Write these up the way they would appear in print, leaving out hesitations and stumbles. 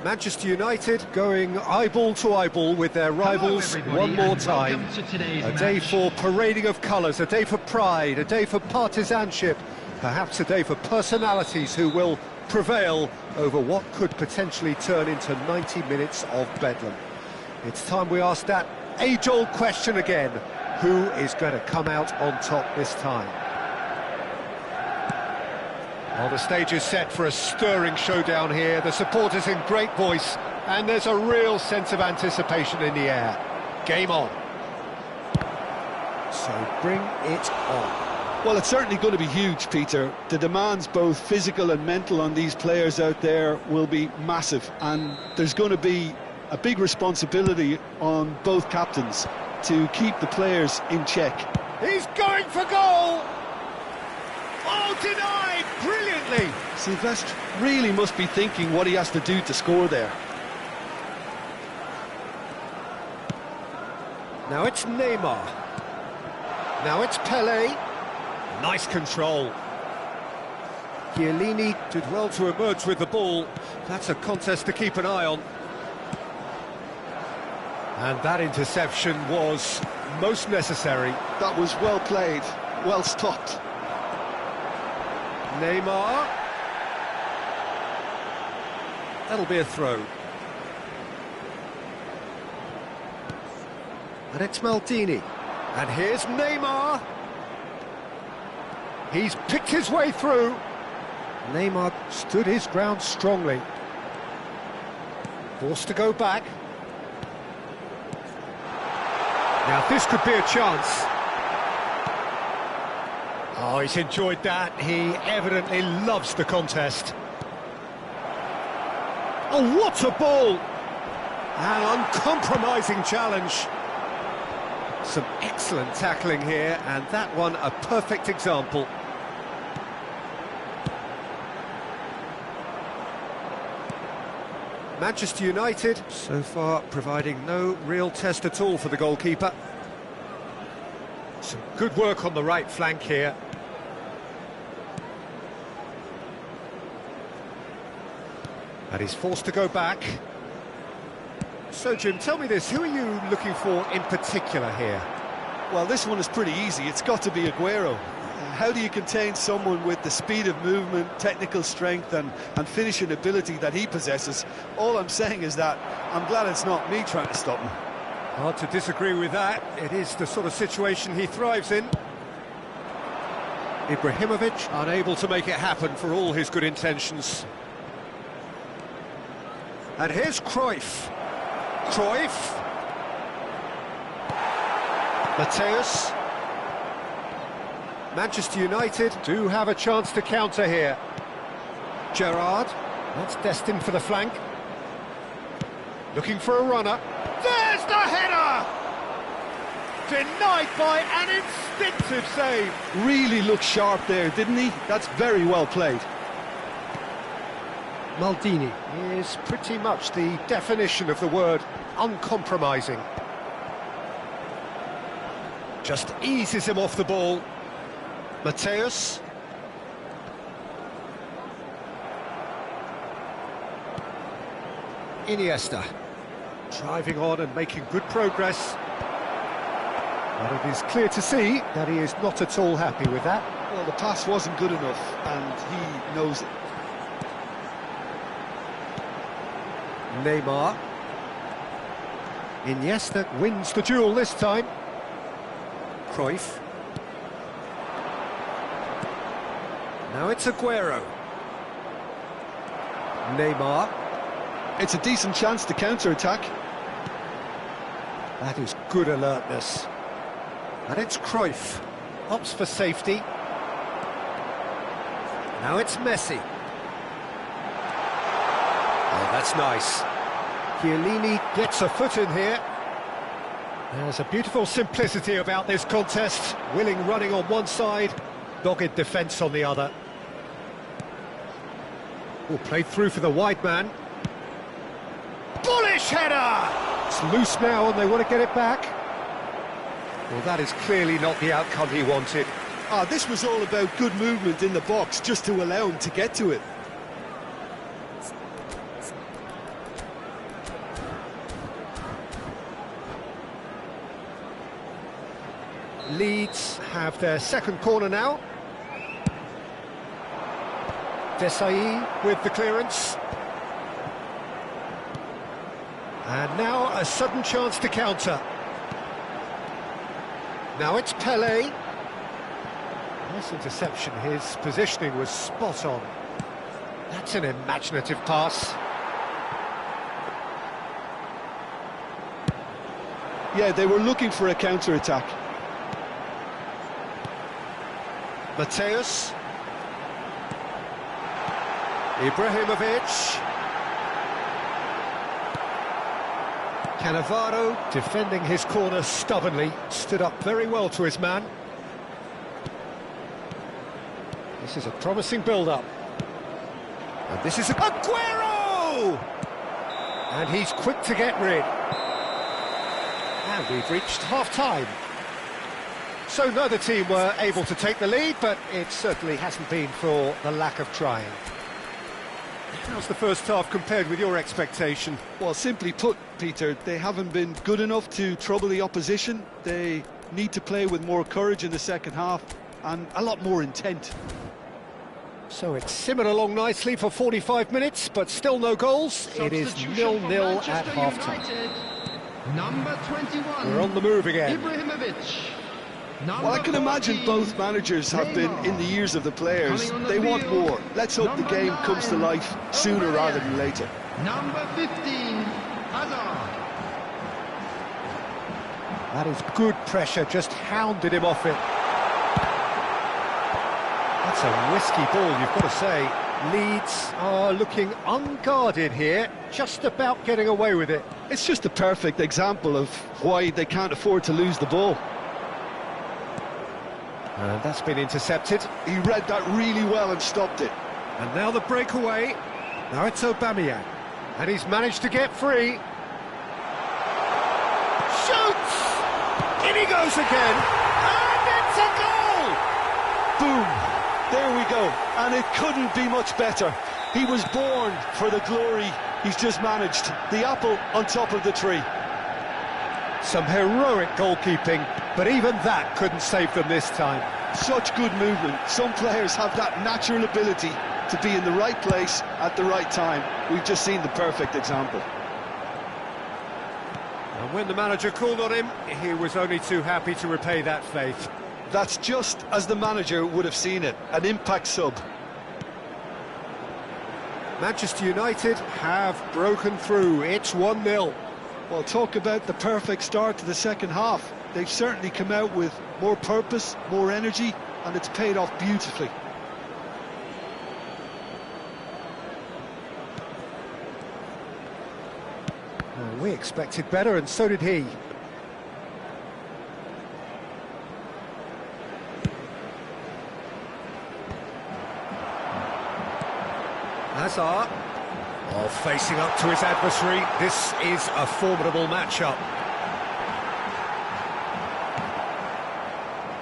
Manchester United going eyeball to eyeball with their rivals one more time. A day for parading of colours, a day for pride, a day for partisanship, perhaps a day for personalities who will prevail over what could potentially turn into 90 minutes of bedlam. It's time we ask that age-old question again: who is going to come out on top this time? Well, the stage is set for a stirring showdown here. The supporters in great voice, and there's a real sense of anticipation in the air. Game on. So bring it on. Well, it's certainly going to be huge, Peter. The demands, both physical and mental, on these players out there will be massive, and there's going to be a big responsibility on both captains to keep the players in check. He's going for goal! Oh, denied brilliantly! Silvestre really must be thinking what he has to do to score there. Now it's Neymar. Now it's Pelé. Nice control. Chiellini did well to emerge with the ball. That's a contest to keep an eye on. And that interception was most necessary. That was well played, well stopped. Neymar. That'll be a throw. And it's Maldini. And here's Neymar. He's picked his way through. Neymar stood his ground strongly. Forced to go back. Now this could be a chance. Oh, he's enjoyed that. He evidently loves the contest. Oh, what a ball! An uncompromising challenge. Some excellent tackling here, and that one a perfect example. Manchester United, so far, providing no real test at all for the goalkeeper. Some good work on the right flank here. And he's forced to go back. So, Jim, tell me this, who are you looking for in particular here? Well, this one is pretty easy. It's got to be Aguero. How do you contain someone with the speed of movement, technical strength and finishing ability that he possesses? All I'm saying is that I'm glad it's not me trying to stop him. Hard to disagree with that. It is the sort of situation he thrives in. Ibrahimovic unable to make it happen for all his good intentions. And here's Cruyff. Cruyff. Mateus. Manchester United do have a chance to counter here. Gerrard, that's destined for the flank. Looking for a runner. There's the header! Denied by an instinctive save. Really looked sharp there, didn't he? That's very well played. Maldini is pretty much the definition of the word uncompromising. Just eases him off the ball. Mateus. Iniesta. Driving on and making good progress. But it is clear to see that he is not at all happy with that. Well, the pass wasn't good enough, and he knows it. Neymar. Iniesta wins the duel this time. Cruyff. Now it's Aguero. Neymar. It's a decent chance to counter-attack. That is good alertness. And it's Cruyff. Opts for safety. Now it's Messi. Oh, that's nice. Chiellini gets a foot in here. There's a beautiful simplicity about this contest. Willing running on one side, dogged defence on the other. Oh, played through for the wide man. Bullish header! It's loose now and they want to get it back. Well, that is clearly not the outcome he wanted. This was all about good movement in the box just to allow him to get to it. Leeds have their second corner now. Desai with the clearance. And now a sudden chance to counter. Now it's Pelé. Nice interception, his positioning was spot on. That's an imaginative pass. Yeah, they were looking for a counter-attack. Mateus. Ibrahimovic. Cannavaro defending his corner stubbornly, stood up very well to his man. This is a promising build-up. And this is Aguero! And he's quick to get rid. And we've reached half-time. So neither team were able to take the lead, but it certainly hasn't been for the lack of trying. How's the first half compared with your expectation? Well, simply put, Peter, they haven't been good enough to trouble the opposition. They need to play with more courage in the second half and a lot more intent. So it's simmered along nicely for 45 minutes, but still no goals. It is 0-0 at half-time. Number 21. We're on the move again. Ibrahimovic. Well, I can imagine both managers have been in the ears of the players. They want more. Let's hope the game comes to life sooner rather than later. Number 15, Hazard. That is good pressure, just hounded him off it. That's a risky ball, you've got to say. Leeds are looking unguarded here, just about getting away with it. It's just a perfect example of why they can't afford to lose the ball. And that's been intercepted. He read that really well and stopped it. And now the breakaway. Now it's Aubameyang. And he's managed to get free. Shoots! In he goes again. And it's a goal! Boom! There we go. And it couldn't be much better. He was born for the glory he's just managed. The apple on top of the tree. Some heroic goalkeeping, but even that couldn't save them this time. Such good movement. Some players have that natural ability to be in the right place at the right time. We've just seen the perfect example. And when the manager called on him, he was only too happy to repay that faith. That's just as the manager would have seen it, an impact sub. Manchester United have broken through. It's 1-0. Well, talk about the perfect start to the second half. They've certainly come out with more purpose, more energy, and it's paid off beautifully. Well, we expected better, and so did he. Hazard. Oh, facing up to his adversary. This is a formidable matchup.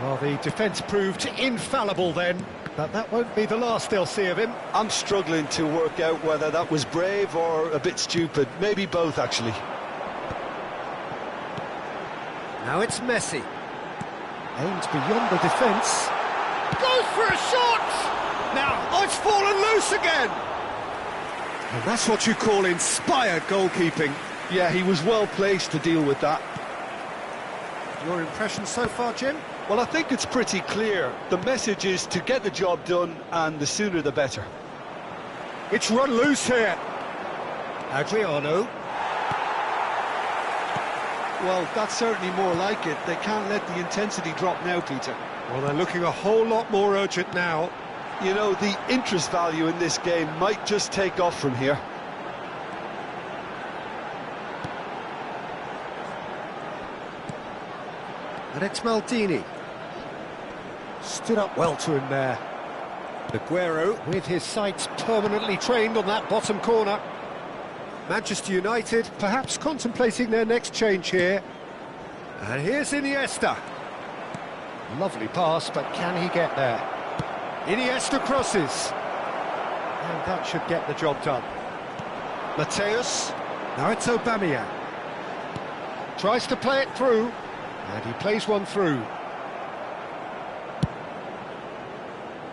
Well, the defence proved infallible then, but that won't be the last they'll see of him. I'm struggling to work out whether that was brave or a bit stupid. Maybe both, actually. Now it's Messi. Aims beyond the defence. Goes for a shot! Now, oh, it's fallen loose again! And that's what you call inspired goalkeeping. Yeah, he was well placed to deal with that. Your impression so far, Jim? Well, I think it's pretty clear. The message is to get the job done, and the sooner the better. It's run loose here. Adriano. Well, that's certainly more like it. They can't let the intensity drop now, Peter. Well, they're looking a whole lot more urgent now. You know, the interest value in this game might just take off from here. And it's Maldini. Stood up well to him there. Aguero with his sights permanently trained on that bottom corner. Manchester United perhaps contemplating their next change here. And here's Iniesta. Lovely pass, but can he get there? Iniesta crosses. And that should get the job done. Mateus. Now it's Aubameyang. Tries to play it through. And he plays one through.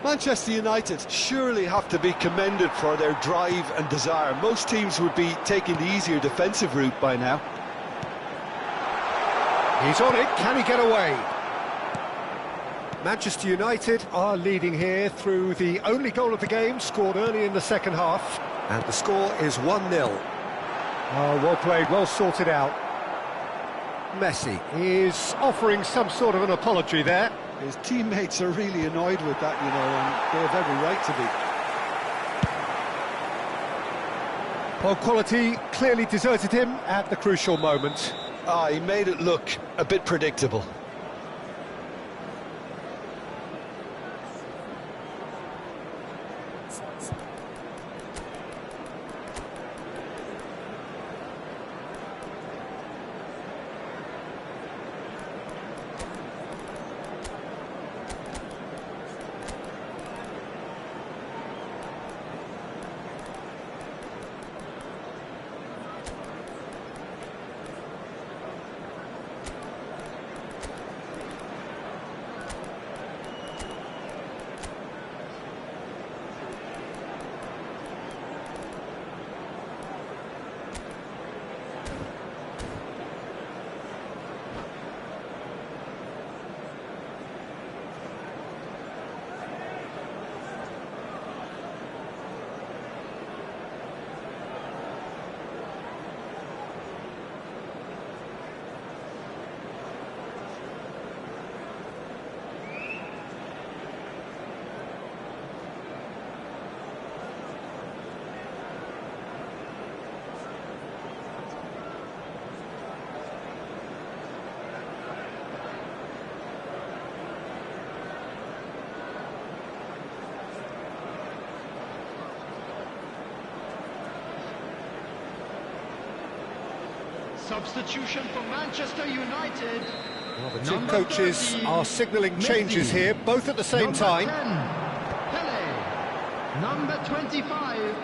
Manchester United surely have to be commended for their drive and desire. Most teams would be taking the easier defensive route by now. He's on it, can he get away? Manchester United are leading here through the only goal of the game, scored early in the second half. And the score is 1-0. Oh, well played, well sorted out. Messi is offering some sort of an apology there. His teammates are really annoyed with that, you know, and they have every right to be. Well, quality clearly deserted him at the crucial moment. He made it look a bit predictable. Substitution for Manchester United. Well, the two coaches are signalling changes here, both at the same time. 10, Pele. Number 25,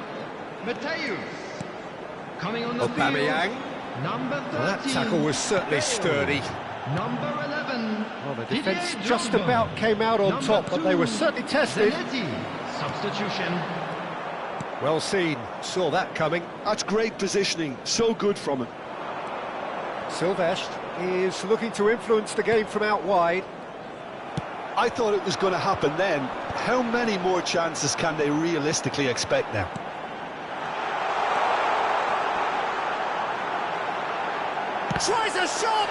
Mateus. Coming on the Aubameyang. field. Number 13. Well, that tackle was certainly sturdy. Number 11. Well, the defence Didier just Drogba. about came out on Number top, but they were 2, certainly tested. Zanetti. Substitution. Well seen, saw that coming. That's great positioning, so good from him. Silvestre is looking to influence the game from out wide. I thought it was going to happen then. How many more chances can they realistically expect now? Tries a shot!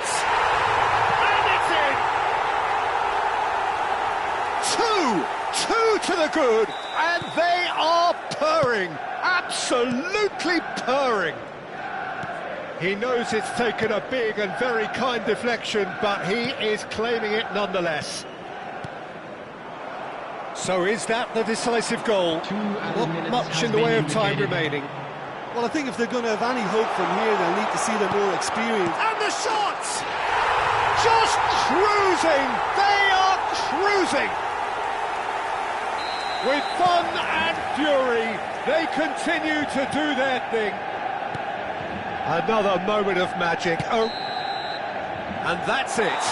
And it's in! Two to the good, and they are purring, absolutely purring. He knows it's taken a big and very kind deflection, but he is claiming it nonetheless. So is that the decisive goal? Not much in the way of time remaining. Well, I think if they're going to have any hope from here, they'll need to see the more experience. And the shots! Just cruising! They are cruising! With fun and fury, they continue to do their thing. Another moment of magic. Oh, and that's it.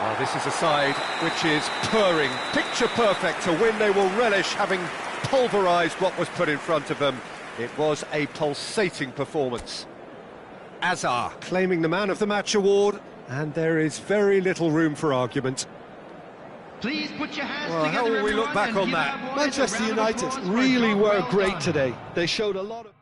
Well, this is a side which is purring, picture perfect. To win, they will relish having pulverised what was put in front of them. It was a pulsating performance. Azar claiming the Man of the Match award, and there is very little room for argument. Please put your hands Well, together, how will we look everyone, back and on give that? our boys a Manchester round of United applause for a really job were well great done. today. They showed a lot of...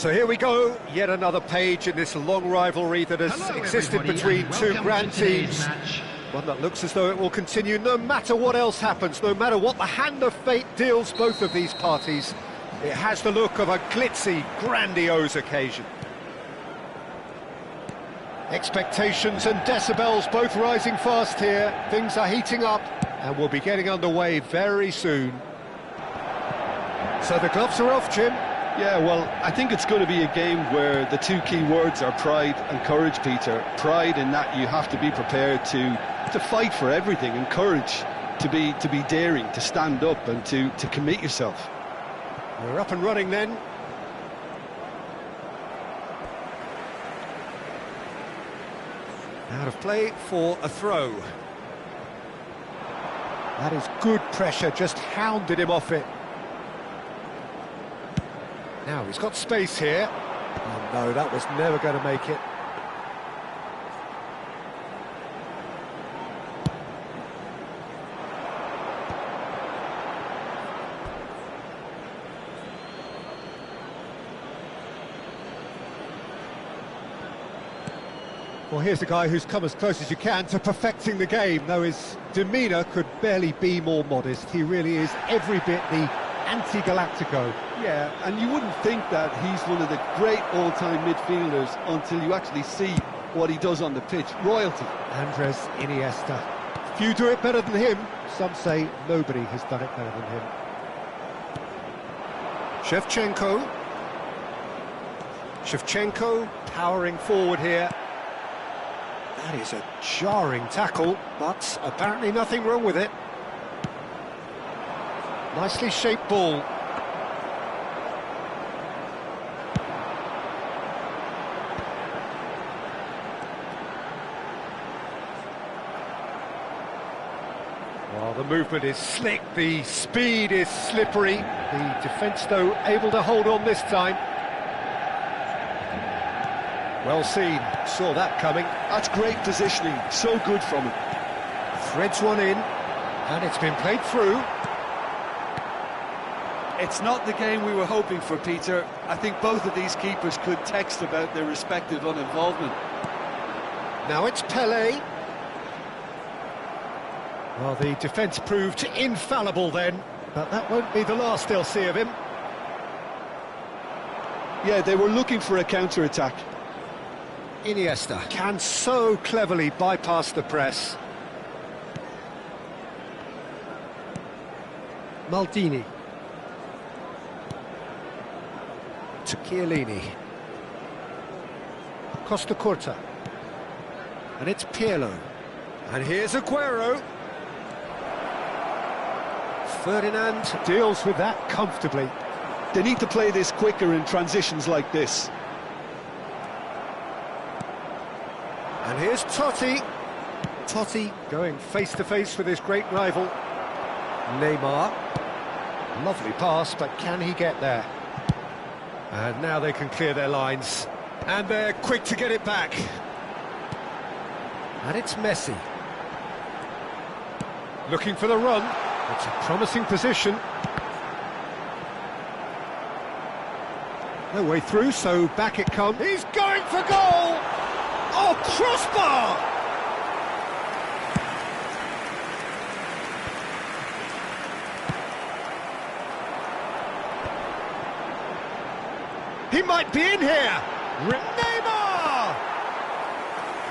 So here we go, yet another page in this long rivalry that has existed between two grand teams. One that looks as though it will continue no matter what else happens, no matter what the hand of fate deals both of these parties. It has the look of a glitzy, grandiose occasion. Expectations and decibels both rising fast here. Things are heating up and we'll be getting underway very soon. So the gloves are off, Jim. Yeah, well, I think it's going to be a game where the two key words are pride and courage, Peter. Pride in that you have to be prepared to fight for everything, and courage to be daring, to stand up and to commit yourself. We're up and running then. Out of play for a throw. That is good pressure, just hounded him off it. Now he's got space here. Oh no, that was never going to make it. Well, here's a guy who's come as close as you can to perfecting the game, though his demeanour could barely be more modest. He really is every bit the anti-Galactico. Yeah, and you wouldn't think that he's one of the great all-time midfielders until you actually see what he does on the pitch. Royalty. Andres Iniesta. Few do it better than him. Some say nobody has done it better than him. Shevchenko powering forward here. That is a jarring tackle, but apparently nothing wrong with it. Nicely shaped ball. Well, the movement is slick, the speed is slippery. The defence, though, able to hold on this time. Well seen, saw that coming. That's great positioning, so good from him. Threads one in, and it's been played through. It's not the game we were hoping for, Peter. I think both of these keepers could text about their respective uninvolvement. Now it's Pelé. Well, the defence proved infallible then, but that won't be the last they'll see of him. Yeah, they were looking for a counter-attack. Iniesta can so cleverly bypass the press. Maldini. To Chiellini. Costa Curta. And it's Pirlo. And here's Aguero. Ferdinand deals with that comfortably. They need to play this quicker in transitions like this. And here's Totti. Totti going face-to-face with his great rival. Neymar. Lovely pass, but can he get there? And now they can clear their lines. And they're quick to get it back. And it's Messi. Looking for the run. It's a promising position. No way through, so back it comes. He's going for goal! Oh, crossbar! He might be in here! Neymar!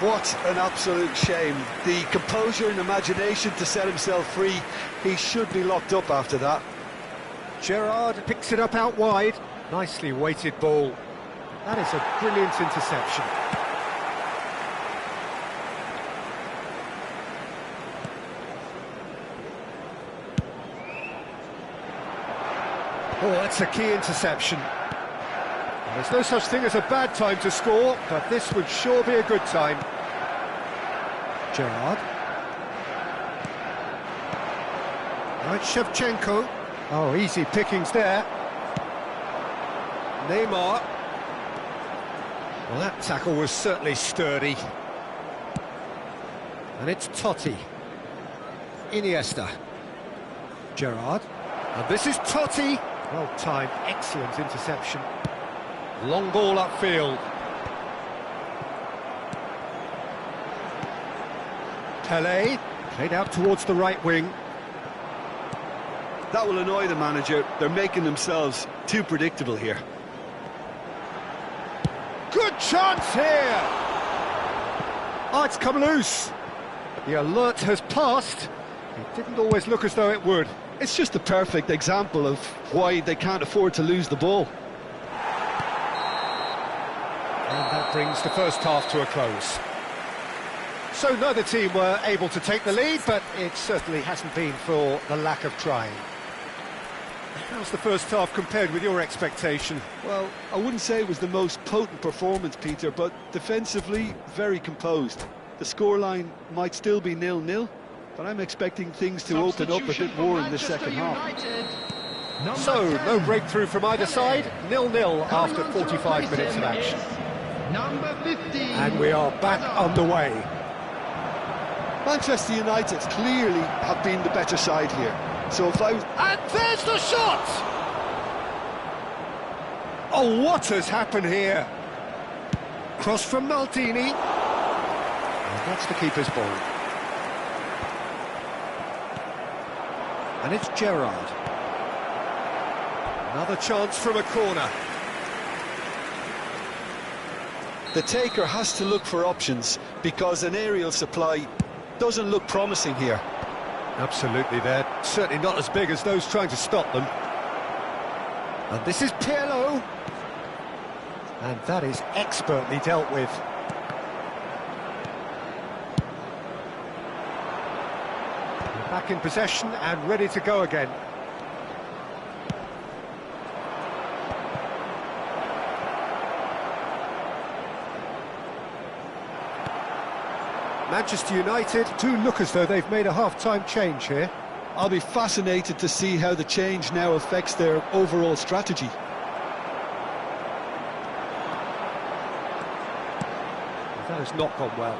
What an absolute shame. The composure and imagination to set himself free. He should be locked up after that. Gerrard picks it up out wide. Nicely weighted ball. That is a brilliant interception. Oh, that's a key interception. There's no such thing as a bad time to score, but this would sure be a good time. Gerrard. Right, Shevchenko. Oh, easy pickings there. Neymar. Well, that tackle was certainly sturdy. And it's Totti. Iniesta. Gerrard. And this is Totti. Well timed, excellent interception. Long ball upfield. Pelé, played out towards the right wing. That will annoy the manager. They're making themselves too predictable here. Good chance here! Oh, it's come loose. The alert has passed. It didn't always look as though it would. It's just a perfect example of why they can't afford to lose the ball. And that brings the first half to a close. So neither team were able to take the lead, but it certainly hasn't been for the lack of trying. How's the first half compared with your expectation? Well, I wouldn't say it was the most potent performance, Peter, but defensively, very composed. The scoreline might still be 0-0, but I'm expecting things to open up a bit more in the second half. So, no breakthrough from either side, 0-0 after 45 minutes of action. Number 15. And we are back underway. Manchester United clearly have been the better side here. So if I was... And there's the shot! Oh, what has happened here? Cross from Maldini. And that's the keeper's ball. And it's Gerrard. Another chance from a corner. The taker has to look for options because an aerial supply doesn't look promising here. Absolutely, they're certainly not as big as those trying to stop them. And this is Pirlo. And that is expertly dealt with. We're back in possession and ready to go again. Manchester United do look as though they've made a half-time change here. I'll be fascinated to see how the change now affects their overall strategy. That has not gone well.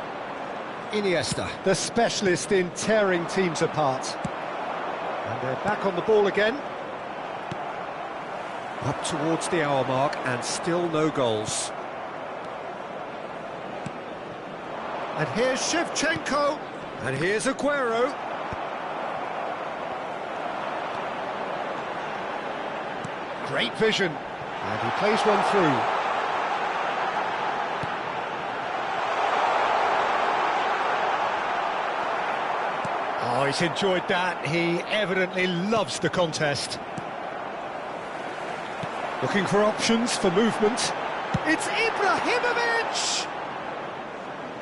Iniesta, the specialist in tearing teams apart. And they're back on the ball again. Up towards the hour mark and still no goals. And here's Shevchenko. And here's Aguero. Great vision. And he plays one through. Oh, he's enjoyed that. He evidently loves the contest. Looking for options for movement. It's Ibrahimovic!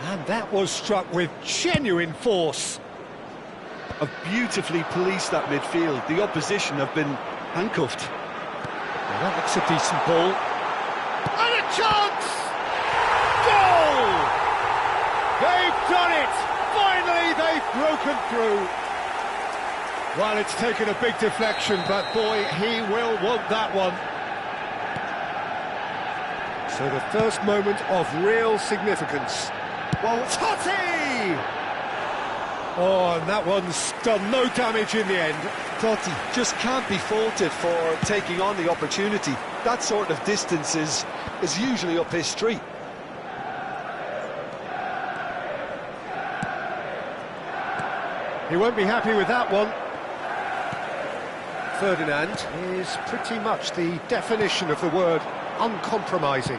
And that was struck with genuine force. Have beautifully policed that midfield. The opposition have been handcuffed. Well, that looks a decent ball. And a chance! Goal! They've done it! Finally, they've broken through. Well, it's taken a big deflection, but boy, he will want that one. So the first moment of real significance. Well, Totti! Oh, and that one's done no damage in the end. Totti just can't be faulted for taking on the opportunity. That sort of distance is usually up his street. He won't be happy with that one. Ferdinand is pretty much the definition of the word uncompromising.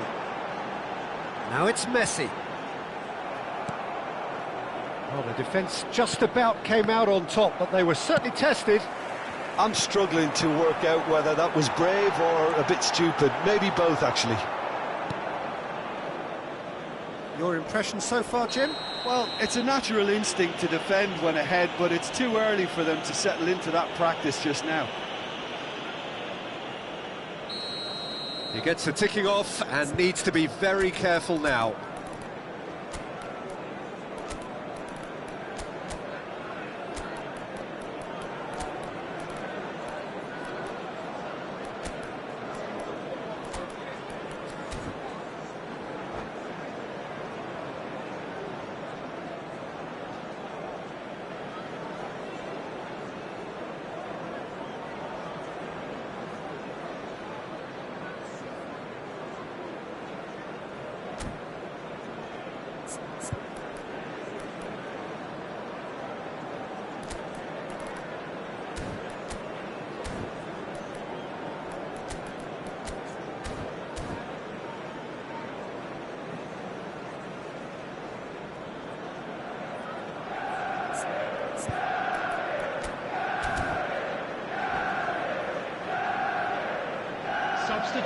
Now it's Messi. Well, the defence just about came out on top, but they were certainly tested. I'm struggling to work out whether that was brave or a bit stupid. Maybe both, actually. Your impression so far, Jim? Well, it's a natural instinct to defend when ahead, but it's too early for them to settle into that practice just now. He gets the ticking off and needs to be very careful now.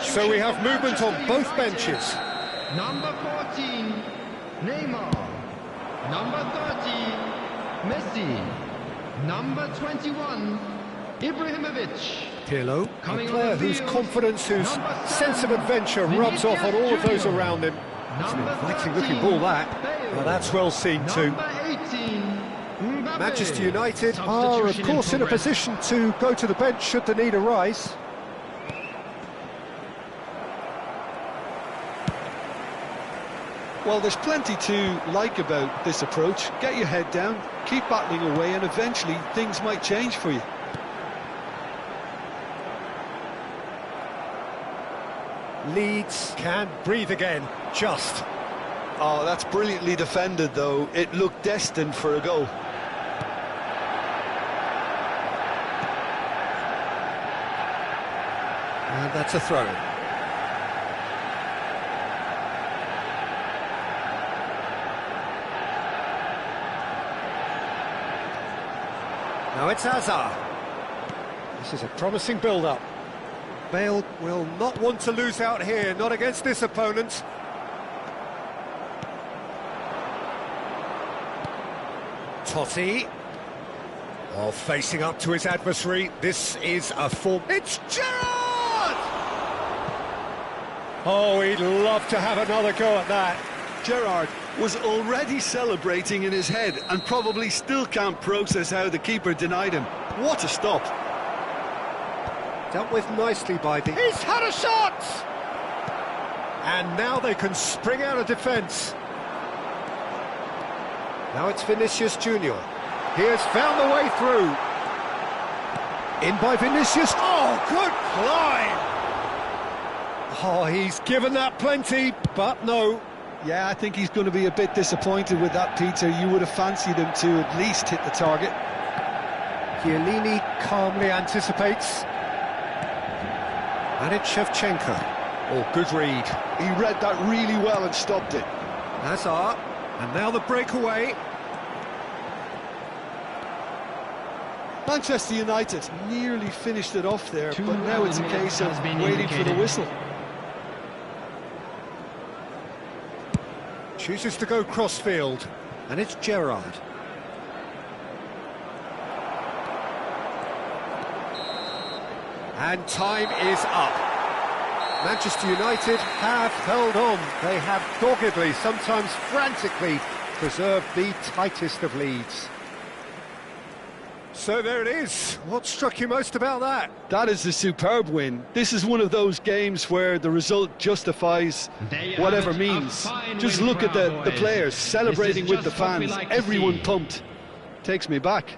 So we have movement on both benches. Number 14, Neymar. Number 30, Messi. Number 21, Ibrahimovic. Pirlo, a player whose confidence, whose sense of adventure rubs off on all of those around him. It's an inviting looking ball, that. Well, that's well seen too. Manchester United are, of course, in a position to go to the bench should the need arise. Well, there's plenty to like about this approach. Get your head down, keep battling away, and eventually things might change for you. Leeds can breathe again, just. Oh, that's brilliantly defended, though. It looked destined for a goal. And that's a throw. Now it's Wazeer. This is a promising build-up. Bale will not want to lose out here, not against this opponent. Totti. Oh, facing up to his adversary. This is a form. It's Gerrard! Oh, he'd love to have another go at that. Gerrard was already celebrating in his head and probably still can't process how the keeper denied him. What a stop. Dealt with nicely by the... He's had a shot! And now they can spring out of defence. Now it's Vinicius Junior. He has found the way through. In by Vinicius. Oh, good climb! Oh, he's given that plenty, but no. Yeah, I think he's going to be a bit disappointed with that, Peter. You would have fancied him to at least hit the target. Chiellini calmly anticipates. And it's Shevchenko. Oh, good read. He read that really well and stopped it. Wazeer. And now the breakaway. Manchester United nearly finished it off there, but now it's a case of waiting for the whistle. Chooses to go crossfield, and it's Gerrard. And time is up. Manchester United have held on. They have doggedly, sometimes frantically, preserved the tightest of leads. So there it is. What struck you most about that? That is a superb win. This is one of those games where the result justifies whatever means. Just look at the players celebrating with the fans. Everyone pumped. Takes me back.